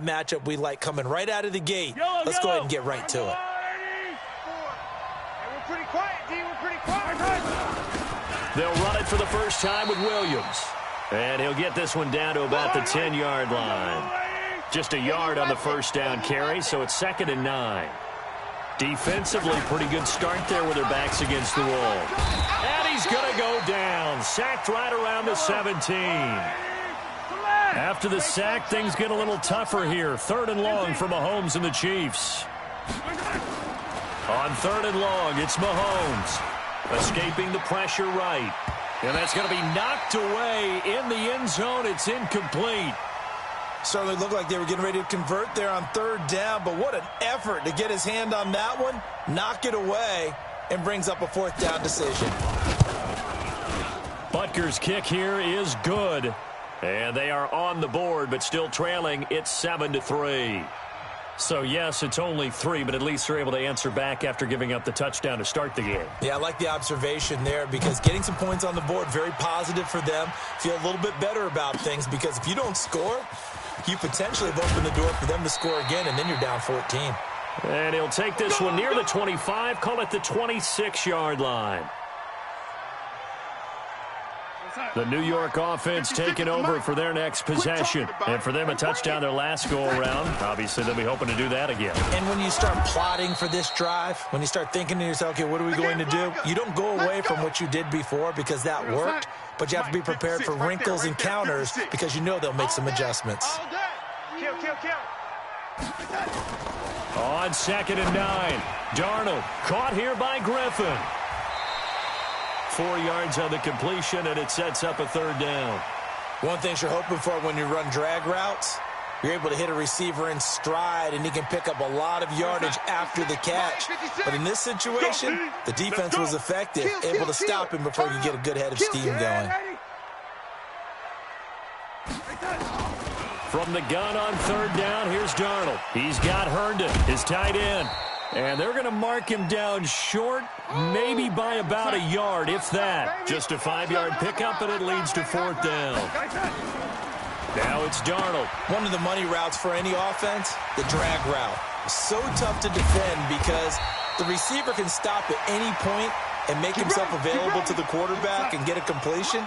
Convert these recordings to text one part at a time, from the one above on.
Matchup we like coming right out of the gate. Let's go ahead and get right to it. We're pretty quiet, D. We're pretty quiet. They'll run it for the first time with Williams. And he'll get this one down to about the 10-yard line. Just a yard on the first down carry, so it's 2nd and 9. Defensively, pretty good start there with their backs against the wall. And he's going to go down. Sacked right around the 17. After the sack, things get a little tougher here. 3rd and long for Mahomes and the Chiefs. On 3rd and long, it's Mahomes. Escaping the pressure right. And that's going to be knocked away in the end zone. It's incomplete. Certainly looked like they were getting ready to convert there on 3rd down, but what an effort to get his hand on that one, knock it away, and brings up a 4th down decision. Butker's kick here is good. And they are on the board, but still trailing. It's 7-3. So, yes, it's only 3, but at least they're able to answer back after giving up the touchdown to start the game. Yeah, I like the observation there because getting some points on the board, very positive for them. Feel a little bit better about things because if you don't score, you potentially have opened the door for them to score again, and then you're down 14. And he'll take this one near the 25, call it the 26-yard line. The New York offense taking over for their next possession. And for them, a touchdown their last go-around. Obviously, they'll be hoping to do that again. And when you start plotting for this drive, when you start thinking to yourself, okay, what are we going to do? You don't go away from what you did before because that worked, but you have to be prepared for wrinkles and counters because you know they'll make some adjustments. Kill. On 2nd and 9, Darnold caught here by Griffin. 4 yards on the completion, and it sets up a 3rd down. One thing you're hoping for when you run drag routes, you're able to hit a receiver in stride, and he can pick up a lot of yardage after the catch. But in this situation, the defense was effective, able to stop him before you get a good head of steam going. From the gun on 3rd down, here's Darnold. He's got Herndon, his tight end. And they're going to mark him down short, maybe by about a yard, if that. Just a 5-yard pickup, and it leads to 4th down. Now it's Darnold. One of the money routes for any offense, the drag route. So tough to defend because the receiver can stop at any point and make himself available to the quarterback and get a completion.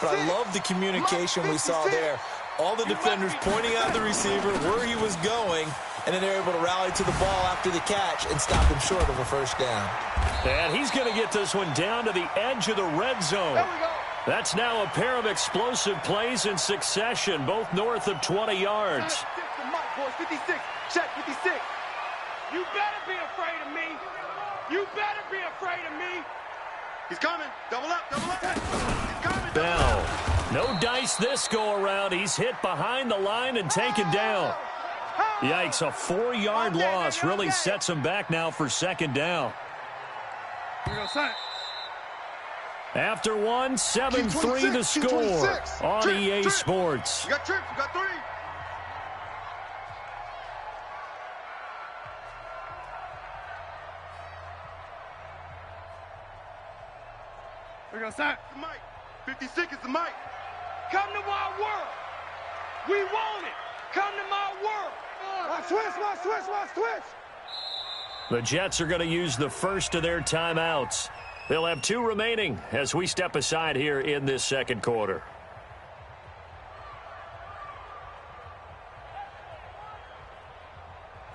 But I love the communication we saw there. All the defenders pointing out the receiver, where he was going, and then they're able to rally to the ball after the catch and stop him short of a 1st down. And he's going to get this one down to the edge of the red zone. That's now a pair of explosive plays in succession, both north of 20 yards. 56, check 56. You better be afraid of me. You better be afraid of me. He's coming. Double up. He's coming. Bell. No dice this go-around. He's hit behind the line and taken down. Yikes, a 4-yard loss really sets him back now for 2nd down. After one, 7-3 the score on EA Sports. You got trips, you got 3. We're going to start. The mic. 56 is the mic. Come to my world. We want it. Come to my world. Watch switch. The Jets are going to use the first of their timeouts. They'll have 2 remaining as we step aside here in this 2nd quarter.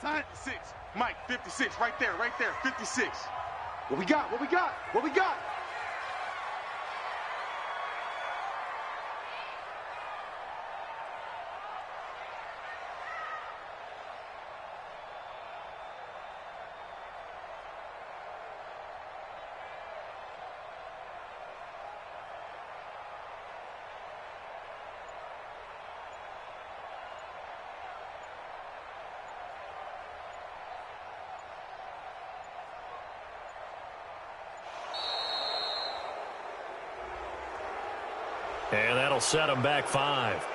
Sign 6. Mike, 56, right there, 56. What we got? And that'll set them back 5.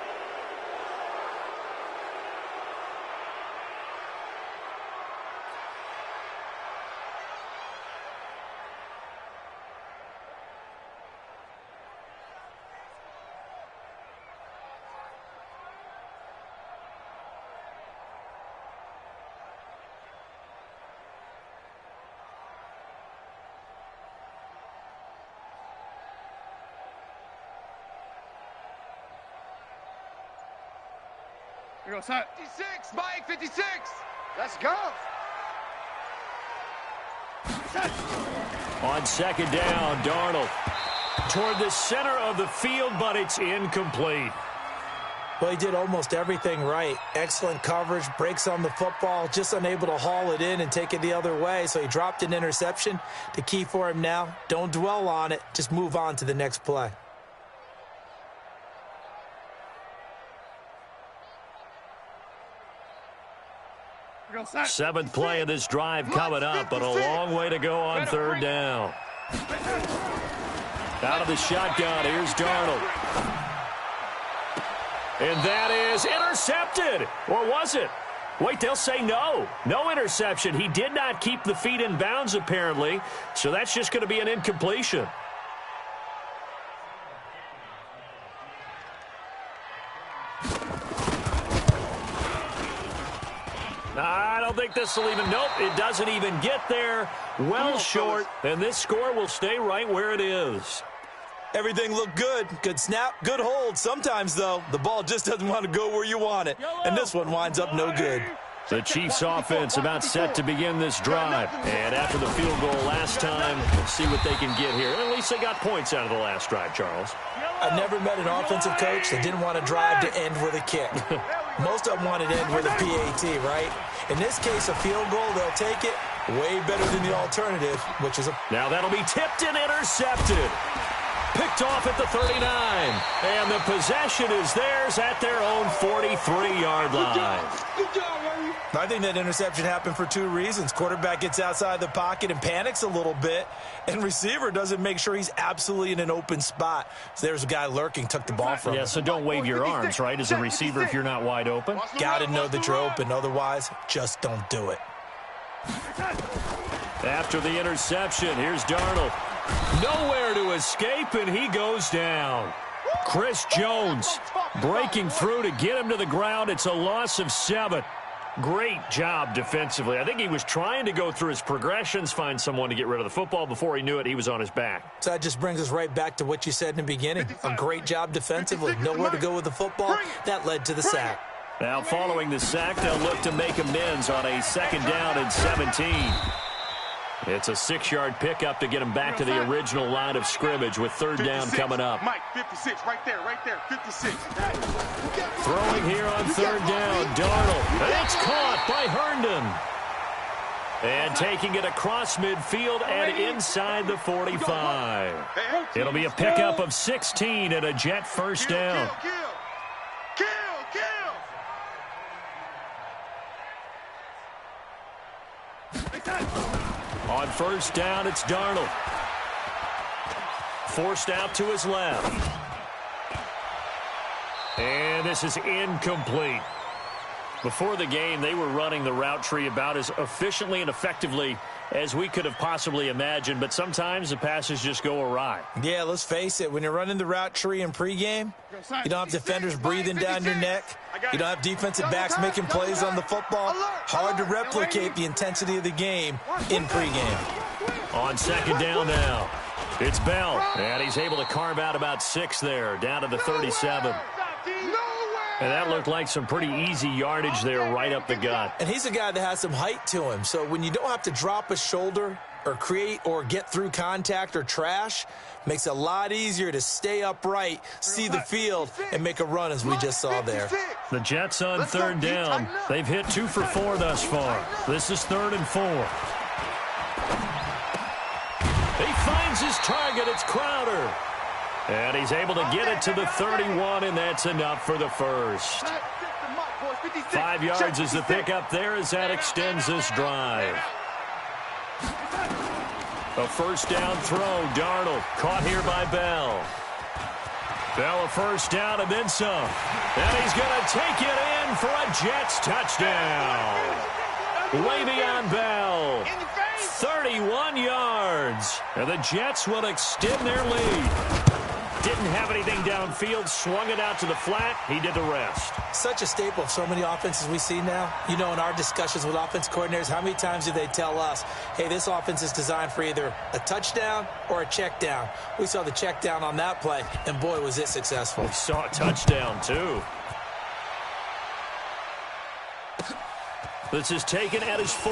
Here goes, 56, Mike, 56. Let's go. On second down, Darnold toward the center of the field, but it's incomplete. Well, he did almost everything right. Excellent coverage, breaks on the football, just unable to haul it in and take it the other way. So he dropped an interception. The key for him now, don't dwell on it. Just move on to the next play. Seventh play of this drive coming up, but a long way to go on third down. Out of the shotgun, here's Darnold. And that is intercepted. Or was it? Wait, they'll say no. No interception. He did not keep the feet in bounds, apparently. So that's just going to be an incompletion. I don't think this will even, nope, it doesn't even get there. Well short, and this score will stay right where it is. Everything looked good. Good snap, good hold. Sometimes, though, the ball just doesn't want to go where you want it. And this one winds up no good. The Chiefs offense about set to begin this drive. And after the field goal last time, we'll see what they can get here. At least they got points out of the last drive, Charles. I've never met an offensive coach that didn't want to drive to end with a kick. Most of them wanted to end with a PAT, right? In this case, a field goal, they'll take it way better than the alternative, which is a... Now that'll be tipped and intercepted. Picked off at the 39. And the possession is theirs at their own 43-yard line. Good job, Larry. I think that interception happened for two reasons. Quarterback gets outside the pocket and panics a little bit, and receiver doesn't make sure he's absolutely in an open spot. So there's a guy lurking, took the ball from him. Yeah, so don't wave your arms, right, as a receiver if you're not wide open. Got to know that you're open. Otherwise, just don't do it. After the interception, here's Darnold. Nowhere to escape, and he goes down. Chris Jones breaking through to get him to the ground. It's a loss of 7. Great job defensively. I think he was trying to go through his progressions, find someone to get rid of the football. Before he knew it, he was on his back. So that just brings us right back to what you said in the beginning. A great job defensively. Nowhere to go with the football. That led to the sack. Now, following the sack, they'll look to make amends on a second down and 17. It's a 6-yard pickup to get him back to the original line of scrimmage with third down coming up. Mike, 56, right there, 56. Throwing here on third down, Darnold. And it's caught by Herndon. And taking it across midfield and inside the 45. It'll be a pickup of 16 and a Jet first down. Kill. On first down, it's Darnold. Forced out to his left. And this is incomplete. Before the game, they were running the route tree about as efficiently and effectively as we could have possibly imagined, but sometimes the passes just go awry. Yeah, let's face it. When you're running the route tree in pregame, you don't have defenders breathing down your neck. You don't have defensive backs making plays on the football. Hard to replicate the intensity of the game in pregame. On second down now, it's Bell, and he's able to carve out about 6 there, down to the 37. And that looked like some pretty easy yardage there right up the gut. And he's a guy that has some height to him. So when you don't have to drop a shoulder or create or get through contact or trash, makes it a lot easier to stay upright, see the field, and make a run as we just saw there. The Jets on third down. They've hit 2 for 4 thus far. This is 3rd and 4. He finds his target. It's Crowder. And he's able to get it to the 31, and that's enough for the first. 5 yards is the pickup there as that extends this drive. A first down throw. Darnold caught here by Bell. Bell a first down and then some. And he's going to take it in for a Jets touchdown. Le'Veon Bell. 31 yards. And the Jets will extend their lead. Didn't have anything downfield, swung it out to the flat. He did the rest. Such a staple of so many offenses we see now. You know, in our discussions with offense coordinators, how many times do they tell us, hey, this offense is designed for either a touchdown or a check down. We saw the check down on that play, and boy, was it successful. We saw a touchdown, too. This is taken at his 4.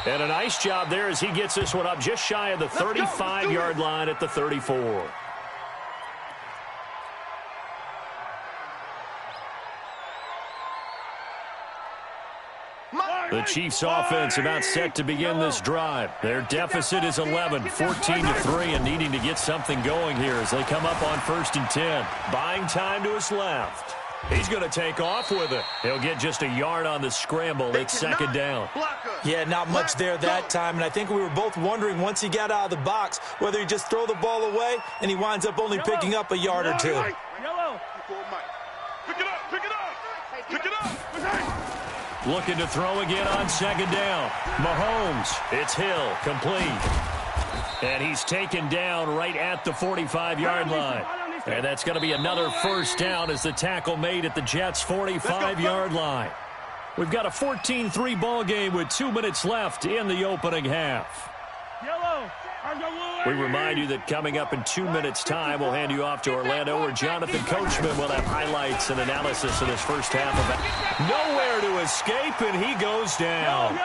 And a nice job there as he gets this one up just shy of the 35-yard line at the 34. The Chiefs offense about set to begin this drive. Their deficit is 11, 14-3, and needing to get something going here as they come up on 1st and 10. Buying time to his left. He's going to take off with it. He'll get just a yard on the scramble. It's 2nd down. Yeah, not much there that time, and I think we were both wondering once he got out of the box whether he just throw the ball away, and he winds up only picking up a yard or 2. Yellow. Pick it up, pick it up, pick it up. Looking to throw again on 2nd down. Mahomes, it's Hill, complete. And he's taken down right at the 45-yard line. And that's going to be another 1st down as the tackle made at the Jets' 45-yard line. We've got a 14-3 ball game with 2 minutes left in the opening half. We remind you that coming up in 2 minutes' time, we'll hand you off to Orlando, where Jonathan Coachman will have highlights and analysis in his first half of it. Nowhere to escape, and he goes down.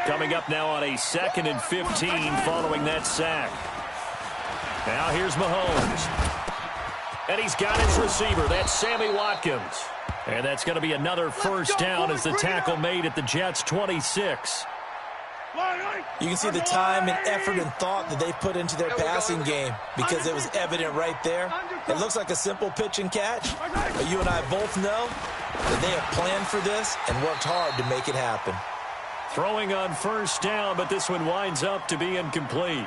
Coming up now on a 2nd and 15 following that sack. Now here's Mahomes. And he's got his receiver. That's Sammy Watkins. And that's going to be another 1st down as the tackle made at the Jets' 26. You can see the time and effort and thought that they put into their passing game because it was evident right there. It looks like a simple pitch and catch, but you and I both know that they have planned for this and worked hard to make it happen. Throwing on 1st down, but this one winds up to be incomplete.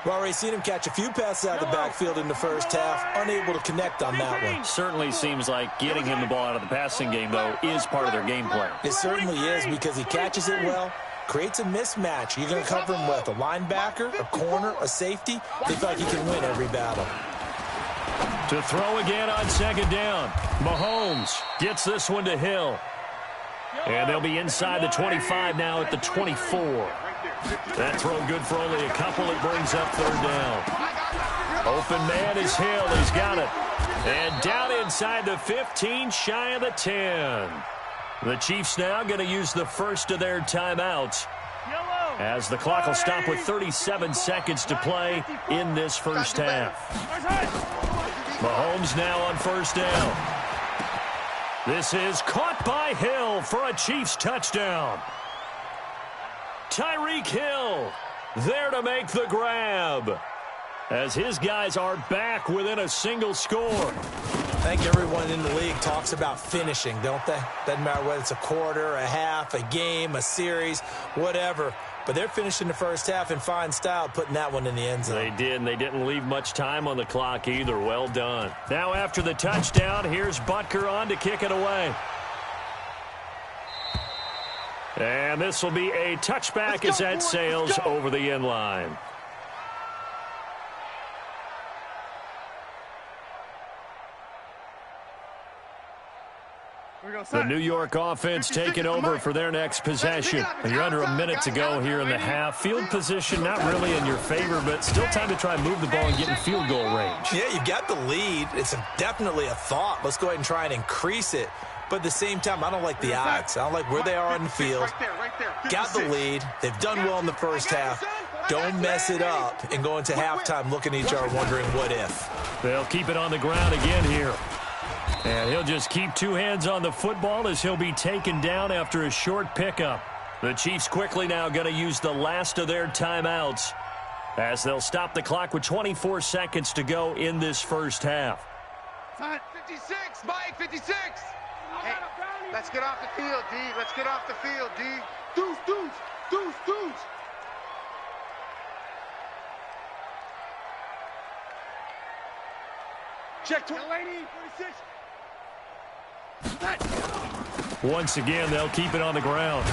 We've already seen him catch a few passes out of the backfield in the first half, unable to connect on that one. Certainly seems like getting him the ball out of the passing game, though, is part of their game plan. It certainly is because he catches it well, creates a mismatch. You're going to cover him with a linebacker, a corner, a safety. They feel like he can win every battle. To throw again on 2nd down. Mahomes gets this one to Hill. And they'll be inside the 25 now at the 24. That throw good for only a couple. It brings up 3rd down. Open man is Hill. He's got it. And down inside the 15, shy of the 10. The Chiefs now going to use the first of their timeouts as the clock will stop with 37 seconds to play in this first half. Mahomes now on 1st down. This is caught by Hill for a Chiefs touchdown. Tyreek Hill there to make the grab as his guys are back within a single score. I think everyone in the league talks about finishing, don't they? Doesn't matter whether it's a quarter, a half, a game, a series, whatever. But they're finishing the first half in fine style, putting that one in the end zone. They did, and they didn't leave much time on the clock either. Well done. Now after the touchdown, here's Butker on to kick it away. And this will be a touchback as that sails over the end line. The New York offense taking over for their next possession. You're under a minute to go here in the half. Field position not really in your favor, but still time to try and move the ball and get in field goal range. Yeah, you got the lead. It's definitely a thought. Let's go ahead and try and increase it. But at the same time, I don't like the odds. I don't like where they are on the field. Got the lead. They've done well in the first half. Don't mess it up and go into halftime looking at each other wondering what if. They'll keep it on the ground again here. And he'll just keep 2 hands on the football as he'll be taken down after a short pickup. The Chiefs quickly now going to use the last of their timeouts as they'll stop the clock with 24 seconds to go in this first half. 56, Mike, 56. Hey, let's get off the field, D. Let's get off the field, D. Deuce, deuce, deuce, deuce. Check 20, 46. Once again, they'll keep it on the ground.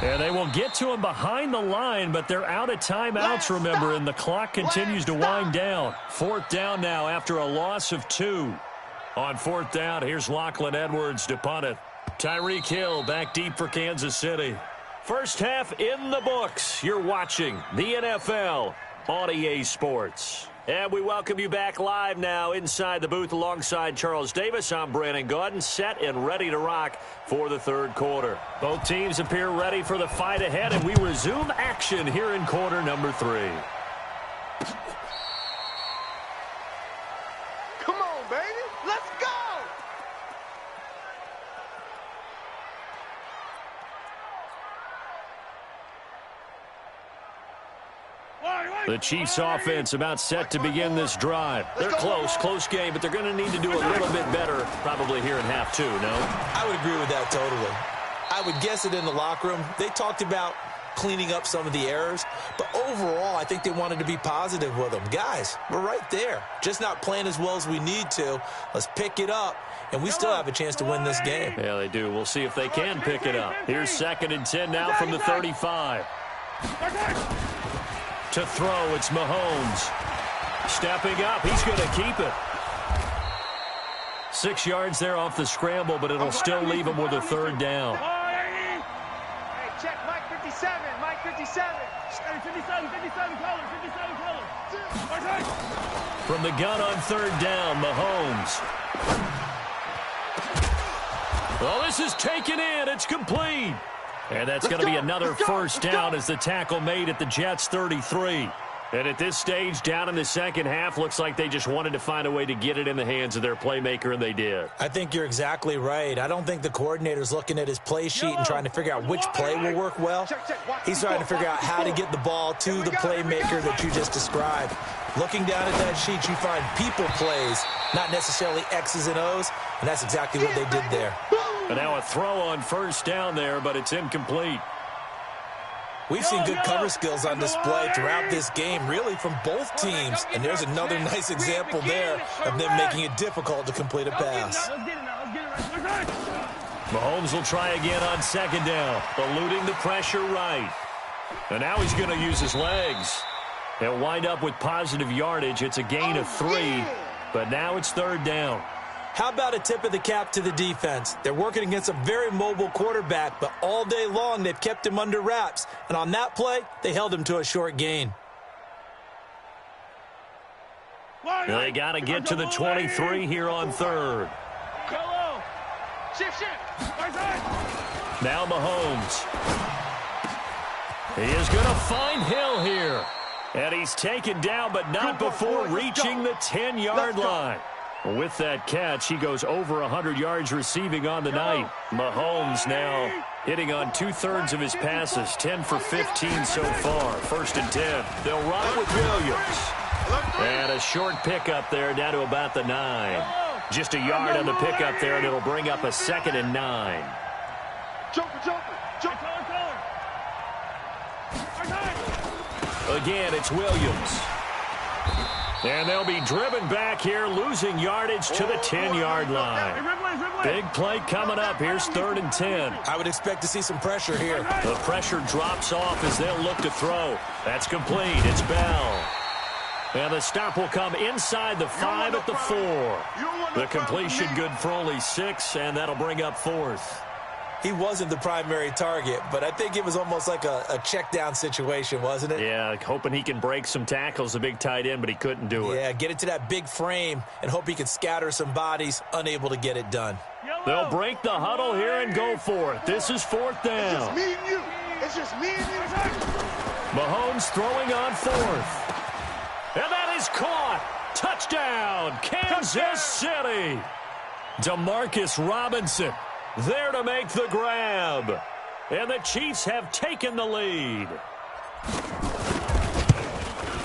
And they will get to him behind the line, but they're out of timeouts, remember, and the clock continues to wind down. 4th down now after a loss of 2. On 4th down, here's Lachlan Edwards to punt it. Tyreek Hill back deep for Kansas City. First half in the books. You're watching the NFL on EA Sports. And we welcome you back live now inside the booth alongside Charles Davis. I'm Brandon Gaudin, set and ready to rock for the third quarter. Both teams appear ready for the fight ahead, and we resume action here in quarter number 3. Come on, baby. Let's go. The Chiefs offense about set to begin this drive. They're close game, but they're going to need to do a little bit better probably here in half 2, no? I would agree with that totally. I would guess it in the locker room. They talked about cleaning up some of the errors, but overall, I think they wanted to be positive with them. Guys, we're right there. Just not playing as well as we need to. Let's pick it up, and we still have a chance to win this game. Yeah, they do. We'll see if they can pick it up. Here's 2nd and 10 now from the 35. To throw, it's Mahomes. Stepping up, he's going to keep it. 6 yards there off the scramble, but it'll still leave him with a 3rd down. Hey, check Mike 57, Mike 57. 57 color. From the gun on 3rd down, Mahomes. Well, this is taken in. It's complete. And that's going to be another first down as the tackle made at the Jets' 33. And at this stage, down in the second half, looks like they just wanted to find a way to get it in the hands of their playmaker, and they did. I think you're exactly right. I don't think the coordinator's looking at his play sheet and trying to figure out which play will work well. He's trying to figure out how to get the ball to the playmaker that you just described. Looking down at that sheet, you find people plays, not necessarily X's and O's, and that's exactly what they did there. And now a throw on first down there, but it's incomplete. We've seen good cover skills on display throughout this game, really from both teams. And there's another nice example there of them making it difficult to complete a pass. Mahomes will try again on 2nd down, eluding the pressure right. And now he's going to use his legs. They'll wind up with positive yardage. It's a gain of 3, but now it's 3rd down. How about a tip of the cap to the defense? They're working against a very mobile quarterback, but all day long they've kept him under wraps. And on that play, they held him to a short gain. They got to get to the 23 here on 3rd. Now Mahomes. He is going to find Hill here. And he's taken down, but not before reaching the 10-yard line. With that catch, he goes over 100 yards receiving on the night. Mahomes now hitting on 2/3 of his passes, 10 for 15 so far. 1st and 10. They'll run with Williams. And a short pickup there down to about the 9. Just a yard on the pickup there, and it'll bring up a 2nd and 9. Again, it's Williams. And they'll be driven back here, losing yardage to the 10-yard line. Big play coming up. Here's 3rd and 10. I would expect to see some pressure here. The pressure drops off as they'll look to throw. That's complete. It's Bell. And the stop will come inside the 5 at the 4. The completion good for only 6, and that'll bring up 4th. He wasn't the primary target, but I think it was almost like a check down situation, wasn't it? Yeah, hoping he can break some tackles, a big tight end, but he couldn't do it. Yeah, get it to that big frame and hope he can scatter some bodies, unable to get it done. They'll break the huddle here and go for it. This is 4th down. It's just me and you. It's just me and you. Mahomes throwing on 4th. And that is caught. Touchdown, Kansas City. Demarcus Robinson there to make the grab. And the Chiefs have taken the lead.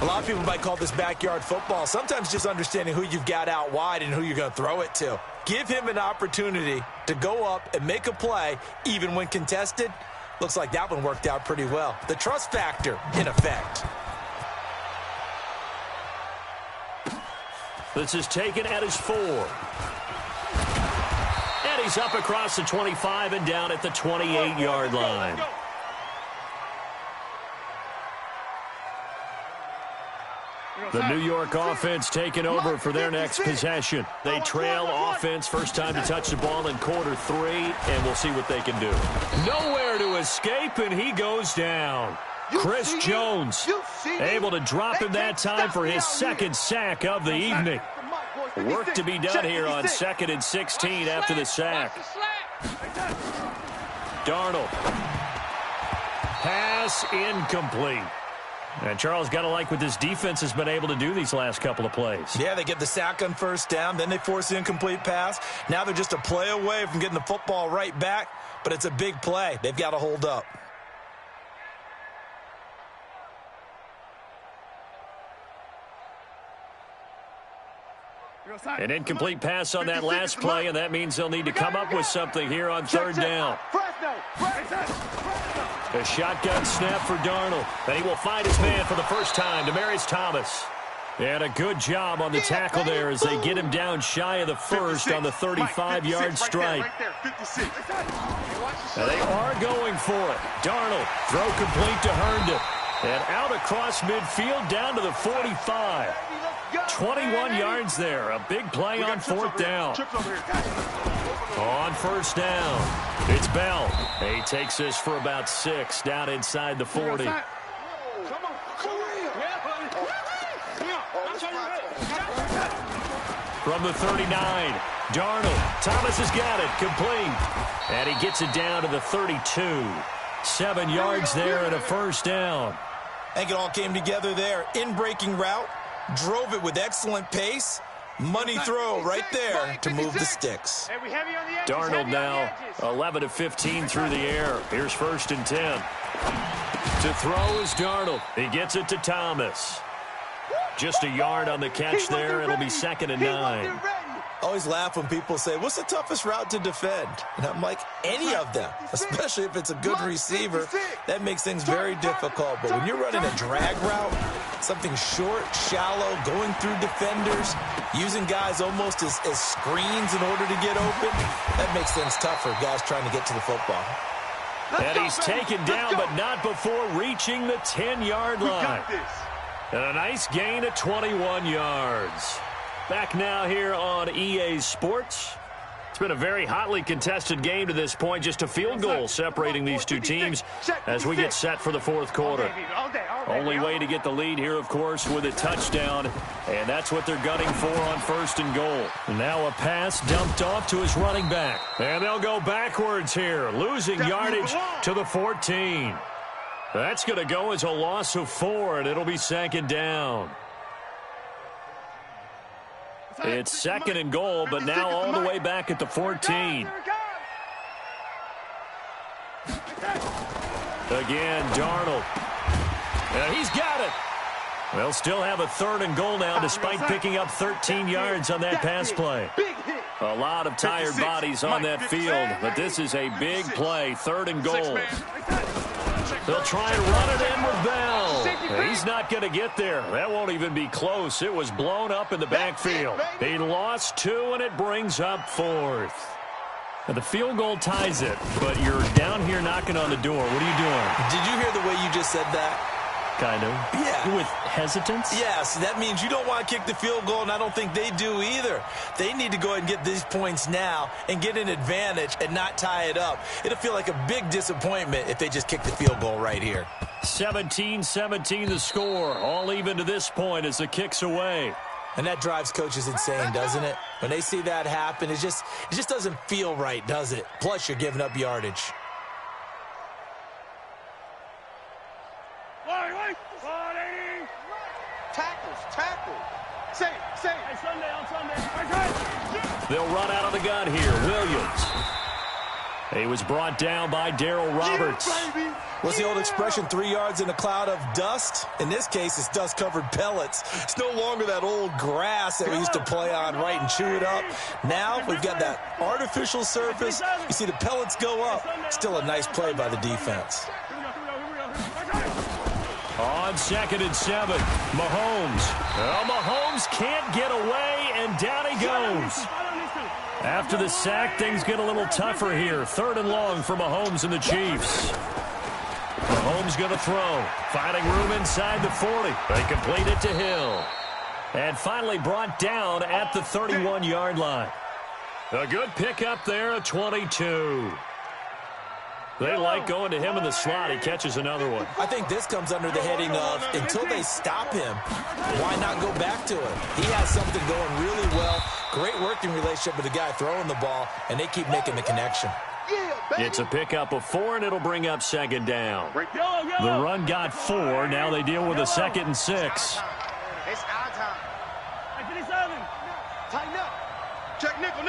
A lot of people might call this backyard football. Sometimes just understanding who you've got out wide and who you're going to throw it to. Give him an opportunity to go up and make a play, even when contested. Looks like that one worked out pretty well. The trust factor in effect. This is taken at his 4. And he's up across the 25 and down at the 28-yard line. The New York offense taking over for their next possession. They trail offense, first time to touch the ball in quarter 3, and we'll see what they can do. Nowhere to escape, and he goes down. Chris Jones able to drop him that time for his second sack of the evening. Work to be done here on 2nd and 16 after the sack. Darnold. Pass incomplete. And Charles, got to like what this defense has been able to do these last couple of plays. Yeah, they get the sack on first down, then they force the incomplete pass. Now they're just a play away from getting the football right back, but it's a big play. They've got to hold up. An incomplete pass on that last play, and that means they'll need to come up with something here on 3rd down. A shotgun snap for Darnold, and he will find his man for the first time, Demaryius Thomas. And a good job on the tackle there as they get him down shy of the first on the 35-yard strike. And they are going for it. Darnold, throw complete to Herndon. And out across midfield down to the 45. 21 yards there. A big play on 4th down. On 1st down, it's Bell. He takes this for about 6 down inside the 40. From the 39, Darnold. Thomas has got it. Complete. And he gets it down to the 32. 7 yards there and a 1st down. I think it all came together there. In-breaking route. Drove it with excellent pace. Money throw right there to move the sticks. Darnold now 11 of 15 through the air. Here's 1st and 10. To throw is Darnold. He gets it to Thomas. Just a yard on the catch there. It'll be 2nd and 9. I always laugh when people say, what's the toughest route to defend? And I'm like, any of them, especially if it's a good receiver. That makes things very difficult. But when you're running a drag route, something short, shallow, going through defenders, using guys almost as screens in order to get open, that makes things tough for guys trying to get to the football. And he's taken down, but not before reaching the 10-yard line. And a nice gain of 21 yards. Back now here on EA Sports. It's been a very hotly contested game to this point. Just a field goal separating these two teams as we get set for the 4th quarter. Only way to get the lead here, of course, with a touchdown. And that's what they're gunning for on 1st and goal. Now a pass dumped off to his running back. And they'll go backwards here, losing yardage to the 14. That's going to go as a loss of 4, and it'll be 2nd down. It's 2nd and goal, but now all the way back at the 14. Again, Darnold. And he's got it. They'll still have a 3rd and goal now despite picking up 13 yards on that pass play. A lot of tired bodies on that field, but this is a big play. 3rd and goal. They'll try and run it in with Bell. He's not going to get there. That won't even be close. It was blown up in the backfield. He lost 2, and it brings up 4th. Now, the field goal ties it, but you're down here knocking on the door. What are you doing? Did you hear the way you just said that? Kind of. Yeah. With hesitance? Yes, that means you don't want to kick the field goal, and I don't think they do either. They need to go ahead and get these points now and get an advantage and not tie it up. It'll feel like a big disappointment if they just kick the field goal right here. 17-17 the score. All even to this point as the kick's away. And that drives coaches insane, doesn't it? When they see that happen, it just doesn't feel right, does it? Plus, you're giving up yardage. Tackle. Say. Hey, Sunday on Sunday. They'll run out of the gun here. Williams. He was brought down by Darryl Roberts. What's the old expression, 3 yards in a cloud of dust? In this case, it's dust-covered pellets. It's no longer that old grass that we used to play on, right, and chew it up. Now we've got that artificial surface. You see the pellets go up. Still a nice play by the defense. On 2nd and 7, Mahomes. Well, Mahomes can't get away, and down he goes. After the sack, things get a little tougher here. 3rd and long for Mahomes and the Chiefs. Mahomes going to throw. Finding room inside the 40. They complete it to Hill. And finally brought down at the 31-yard line. A good pickup there, a 22. They like going to him in the slot. He catches another one. I think this comes under the heading of, until they stop him, why not go back to it? He has something going really well. Great working relationship with the guy throwing the ball, and they keep making the connection. It's a pickup of 4, and it'll bring up second down. The run got 4. Now they deal with a 2nd and 6. It's our time. Tighten up. Check nickel.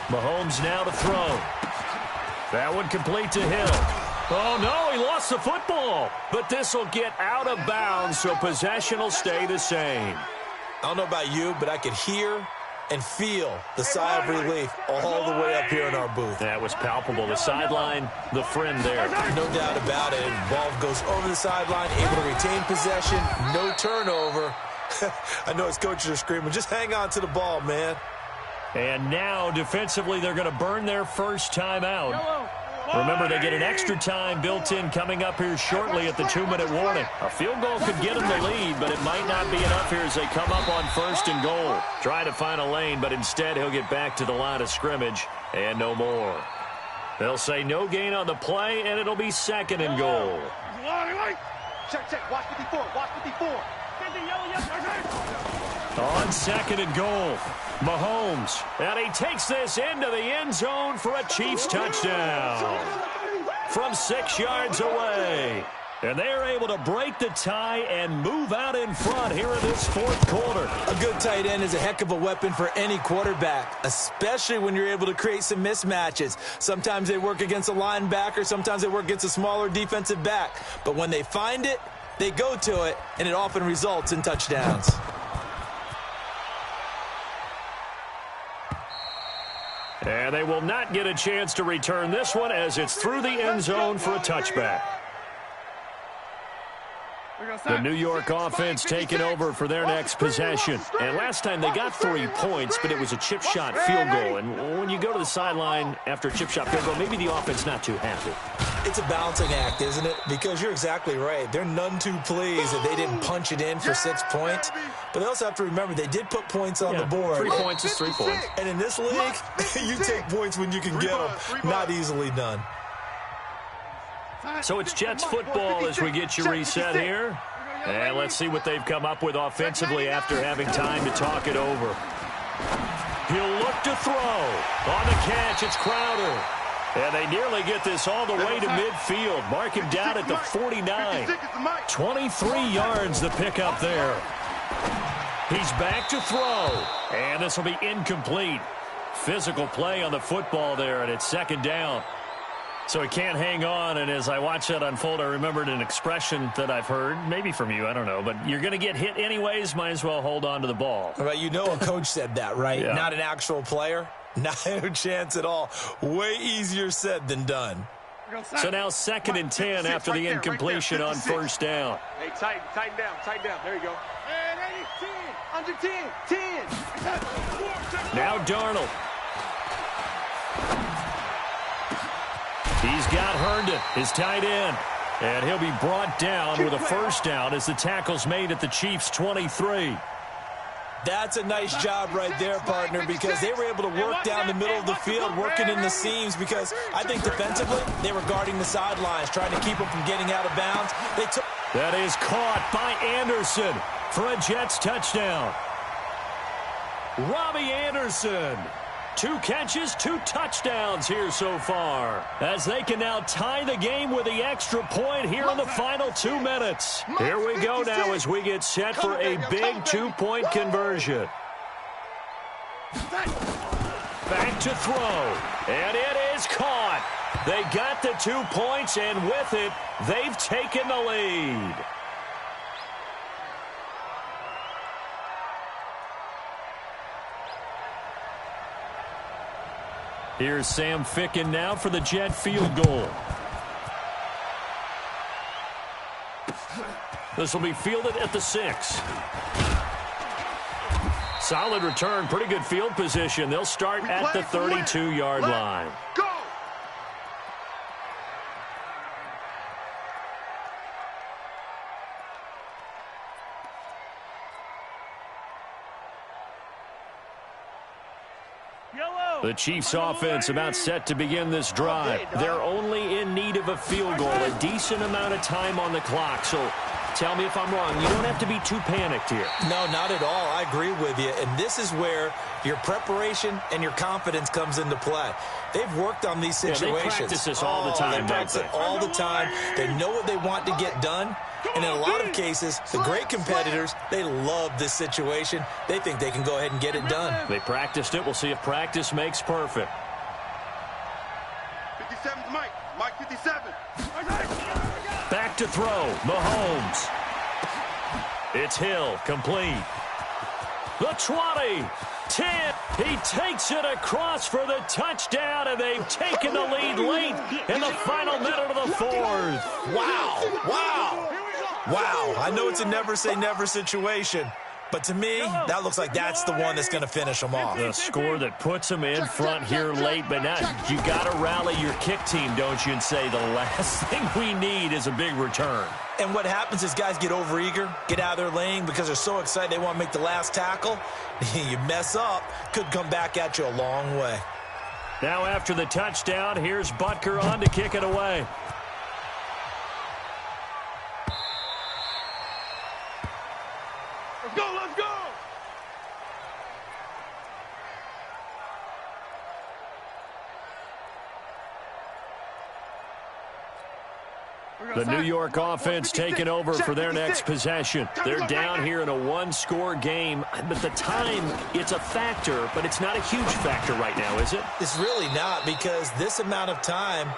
Mahomes now to throw. That one complete to Hill. Oh, no, he lost the football. But this will get out of bounds, so possession will stay the same. I don't know about you, but I could hear and feel the sigh of relief all the way up here in our booth. That was palpable. The sideline, the friend there. No doubt about it. Ball goes over the sideline, able to retain possession, no turnover. I know his coaches are screaming, just hang on to the ball, man. And now, defensively, they're going to burn their first time out. Remember, they get an extra time built in coming up here shortly at the 2-minute warning. A field goal could get them the lead, but it might not be enough here as they come up on 1st and goal. Try to find a lane, but instead he'll get back to the line of scrimmage and no more. They'll say no gain on the play, and it'll be 2nd and goal. Check. Watch 54. On 2nd and goal, Mahomes, and he takes this into the end zone for a Chiefs touchdown from 6 yards away. And they're able to break the tie and move out in front here in this 4th quarter. A good tight end is a heck of a weapon for any quarterback, especially when you're able to create some mismatches. Sometimes they work against a linebacker, sometimes they work against a smaller defensive back. But when they find it, they go to it, and it often results in touchdowns. And they will not get a chance to return this one as it's through the end zone for a touchback. The New York offense taking over for their next possession. And last time they got 3 points, but it was a chip shot field goal. And when you go to the sideline after a chip shot field goal, maybe the offense not too happy. It's a balancing act, isn't it? Because you're exactly right. They're none too pleased that they didn't punch it in for 6 points. But they also have to remember they did put points on the board. 3 points is 3 points. And in this league, you take points when you can get them. Not easily done. So it's Jets football as we get you reset here. And let's see what they've come up with offensively after having time to talk it over. He'll look to throw. On the catch, it's Crowder. And they nearly get this all the way to midfield. Mark him down at the 49. 23 yards the pickup there. He's back to throw. And this will be incomplete. Physical play on the football there, and it's 2nd down. So he can't hang on, and as I watch that unfold, I remembered an expression that I've heard, maybe from you, I don't know, but you're going to get hit anyways, might as well hold on to the ball. Right, you know a coach said that, right? Yeah. Not an actual player. Not a chance at all. Way easier said than done. So now 2nd and 10 after the incompletion on 1st down. Hey, tighten down. There you go. And 10, under 10. Now Darnold. He's got Herndon, his tight end. And he'll be brought down with a 1st down as the tackle's made at the Chiefs' 23. That's a nice job right there, partner, because they were able to work down the middle of the field, working in the seams, because I think defensively they were guarding the sidelines, trying to keep them from getting out of bounds. That is caught by Anderson for a Jets touchdown. Robbie Anderson. 2 catches, 2 touchdowns here so far, as they can now tie the game with the extra point here in the final 2 minutes. Here we go now as we get set for a big 2-point conversion. Back to throw, and it is caught. They got the 2 points, and with it, they've taken the lead. Here's Sam Ficken now for the Jet field goal. This will be fielded at the 6. Solid return, pretty good field position. They'll start at the 32-yard line. Go! The Chiefs' offense about set to begin this drive. They're only in need of a field goal, a decent amount of time on the clock. So tell me if I'm wrong. You don't have to be too panicked here. No, not at all. I agree with you. And this is where your preparation and your confidence comes into play. They've worked on these situations. Yeah, they practice this all the time. They practice it all the time. They know what they want to get done. And in a lot of cases, the great competitors, they love this situation. They think they can go ahead and get it done. They practiced it. We'll see if practice makes perfect. 57's Mike. Mike 57. Back to throw. Mahomes. It's Hill. Complete. The 20. 10. He takes it across for the touchdown, and they've taken the lead late in the final minute of the fourth. Wow. Wow. Wow. I know it's a never-say-never situation, but to me, that looks like that's the one that's going to finish them off. The score that puts them in front here late, but now you got to rally your kick team, don't you, and say the last thing we need is a big return. And what happens is guys get overeager, get out of their lane because they're so excited they want to make the last tackle. You mess up, could come back at you a long way. Now after the touchdown, here's Butker on to kick it away. Let's go, let's go! The New York offense taking over for their next possession. They're down here in a one-score game, but the time, it's a factor, but it's not a huge factor right now, is it? It's really not, because this amount of time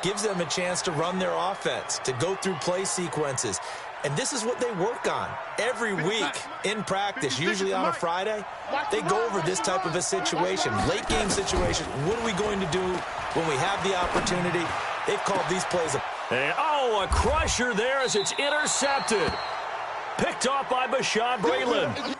gives them a chance to run their offense, to go through play sequences. And this is what they work on every week in practice, usually on a Friday. They go over this type of a situation, late game situation. What are we going to do when we have the opportunity? They've called these plays And, a crusher there as it's intercepted. Picked off by Bashaud Breeland.